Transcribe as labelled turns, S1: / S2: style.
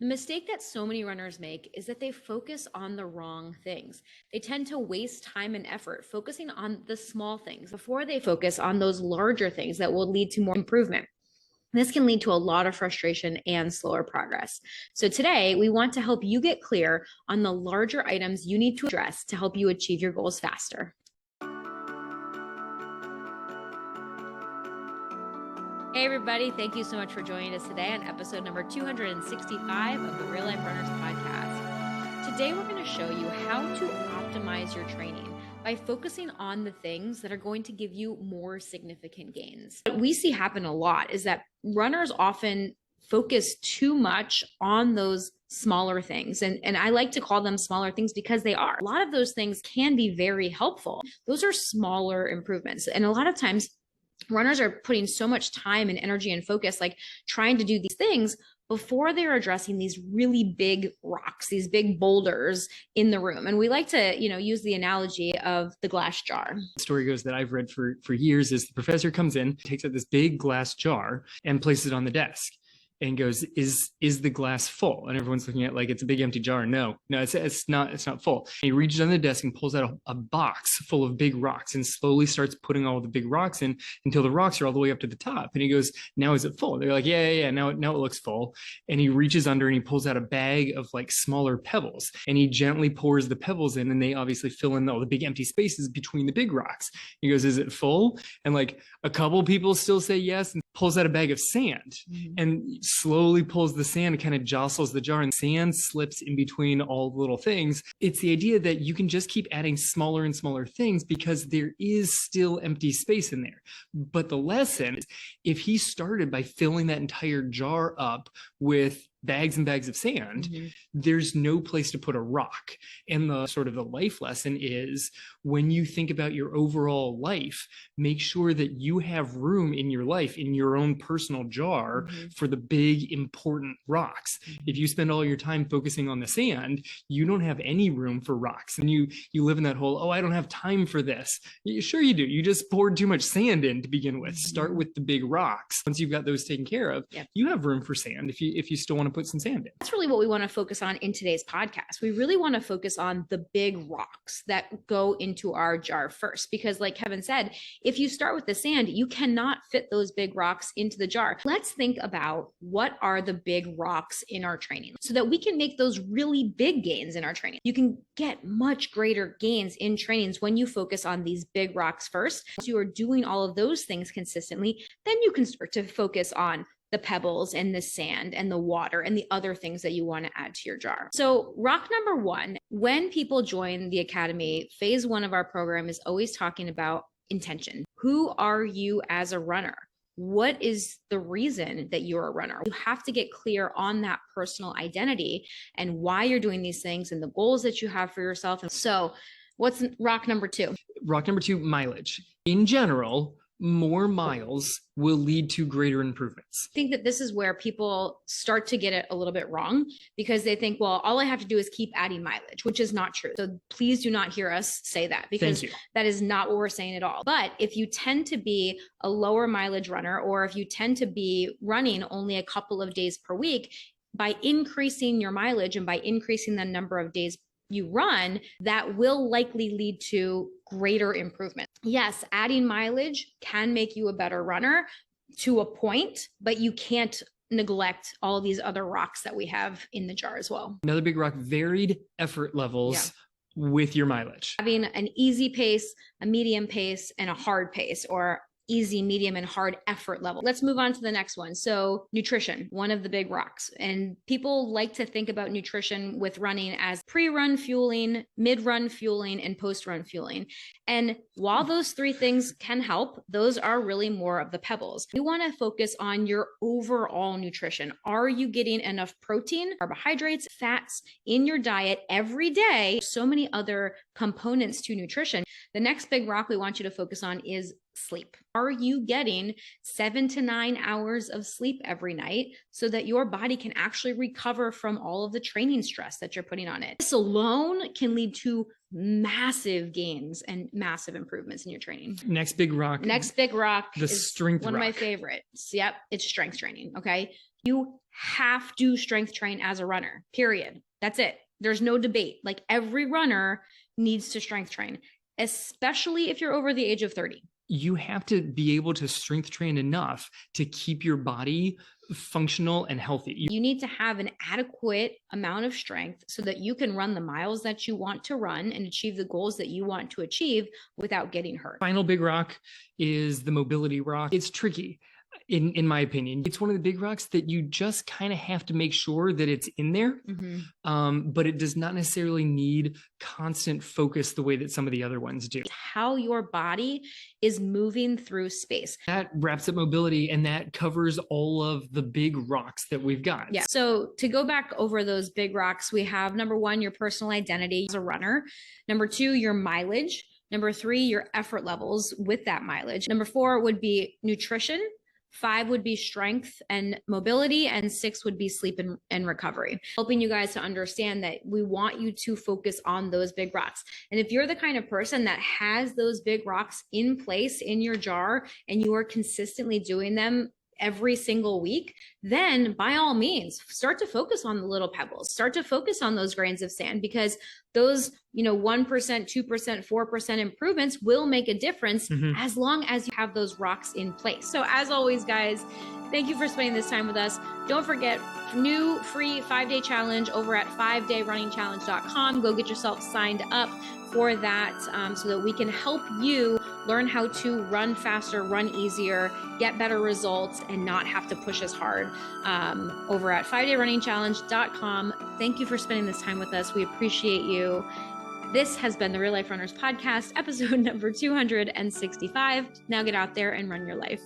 S1: The mistake that so many runners make is that they focus on the wrong things. They tend to waste time and effort focusing on the small things before they focus on those larger things that will lead to more improvement. This can lead to a lot of frustration and slower progress. So today, we want to help you get clear on the larger items you need to address to help you achieve your goals faster. Hey everybody, thank you so much for joining us today on episode number 265 of the Real Life Runners podcast. Today we're going to show you how to optimize your training by focusing on the things that are going to give you more significant gains. What we see happen a lot is that runners often focus too much on those smaller things. And I like to call them smaller things because they are. A lot of those things can be very helpful. Those are smaller improvements. And a lot of times runners are putting so much time and energy and focus, like trying to do these things before they're addressing these really big rocks, these big boulders in the room. And we like to, use the analogy of the glass jar.
S2: The story goes that I've read for years is the professor comes in, takes out this big glass jar and places it on the desk and goes, is the glass full? And everyone's looking at like, it's a big empty jar. No, it's not full. And he reaches under the desk and pulls out a box full of big rocks and slowly starts putting all the big rocks in until the rocks are all the way up to the top. And he goes, now is it full? They're like, yeah. Now it looks full. And he reaches under and he pulls out a bag of like smaller pebbles and he gently pours the pebbles in and they obviously fill in all the big empty spaces between the big rocks. He goes, is it full? And like a couple people still say yes, and pulls out a bag of sand and slowly pulls the sand and kind of jostles the jar and sand slips in between all the little things. It's the idea that you can just keep adding smaller and smaller things because there is still empty space in there. But the lesson is if he started by filling that entire jar up with bags and bags of sand, there's no place to put a rock. And the sort of the life lesson is when you think about your overall life, make sure that you have room in your life, in your own personal jar for the big important rocks. If you spend all your time focusing on the sand, you don't have any room for rocks. And you live in that whole, oh, I don't have time for this. Sure you do. You just poured too much sand in to begin with. Start with the big rocks. Once you've got those taken care of, you have room for sand if you still want to put some sand in.
S1: That's really what we want to focus on in today's podcast. We really want to focus on the big rocks that go into our jar first, because like Kevin said, if you start with the sand, you cannot fit those big rocks into the jar. Let's think about what are the big rocks in our training so that we can make those really big gains in our training. You can get much greater gains in trainings when you focus on these big rocks first. Once you are doing all of those things consistently, then you can start to focus on the pebbles and the sand and the water and the other things that you want to add to your jar. So rock number one, when people join the Academy, phase one of our program is always talking about intention. Who are you as a runner? What is the reason that you're a runner? You have to get clear on that personal identity and why you're doing these things and the goals that you have for yourself. And so what's rock number two?
S2: Rock number two, mileage. In general, more miles will lead to greater improvements.
S1: I think that this is where people start to get it a little bit wrong because they think, well, all I have to do is keep adding mileage, which is not true. So please do not hear us say that because that is not what we're saying at all. But if you tend to be a lower mileage runner, or if you tend to be running only a couple of days per week, by increasing your mileage and by increasing the number of days you run, that will likely lead to greater improvement. Yes, adding mileage can make you a better runner to a point, but you can't neglect all these other rocks that we have in the jar as well.
S2: Another big rock, varied effort levels with your mileage.
S1: Having an easy pace, a medium pace, and a hard pace, or easy, medium, and hard effort level. Let's move on to the next one. So nutrition, one of the big rocks. And people like to think about nutrition with running as pre-run fueling, mid-run fueling, and post-run fueling. And while those three things can help, those are really more of the pebbles. You want to focus on your overall nutrition. Are you getting enough protein, carbohydrates, fats in your diet every day? So many other components to nutrition. The next big rock we want you to focus on is sleep. Are you getting 7 to 9 hours of sleep every night so that your body can actually recover from all of the training stress that you're putting on it? This alone can lead to massive gains and massive improvements in your training.
S2: Next big rock.
S1: Next big rock
S2: the
S1: is
S2: strength
S1: one
S2: rock.
S1: of my favorites. Yep, it's strength training. Okay. You have to strength train as a runner, period. That's it. There's no debate. Like every runner needs to strength train, especially if you're over the age of 30.
S2: You have to be able to strength train enough to keep your body functional and healthy.
S1: You need to have an adequate amount of strength so that you can run the miles that you want to run and achieve the goals that you want to achieve without getting hurt.
S2: Final big rock is the mobility rock. It's tricky. In my opinion, it's one of the big rocks that you just kind of have to make sure that it's in there, but it does not necessarily need constant focus the way that some of the other ones do.
S1: How your body is moving through space.
S2: That wraps up mobility, and that covers all of the big rocks that we've got.
S1: Yeah. So to go back over those big rocks, we have number 1, your personal identity as a runner. Number 2, your mileage. Number 3, your effort levels with that mileage. Number 4 would be nutrition. 5 would be strength and mobility, and 6 would be sleep and recovery. Helping you guys to understand that we want you to focus on those big rocks. And if you're the kind of person that has those big rocks in place in your jar and you are consistently doing them every single week, then by all means, start to focus on the little pebbles, start to focus on those grains of sand, because those, 1%, 2%, 4% improvements will make a difference as long as you have those rocks in place. So as always, guys, thank you for spending this time with us. Don't forget, new free 5-day challenge over at 5dayrunningchallenge.com. Go get yourself signed up for that so that we can help you learn how to run faster, run easier, get better results, and not have to push as hard over at 5dayrunningchallenge.com. Thank you for spending this time with us. We appreciate you. This has been the Real Life Runners Podcast, episode number 265. Now get out there and run your life.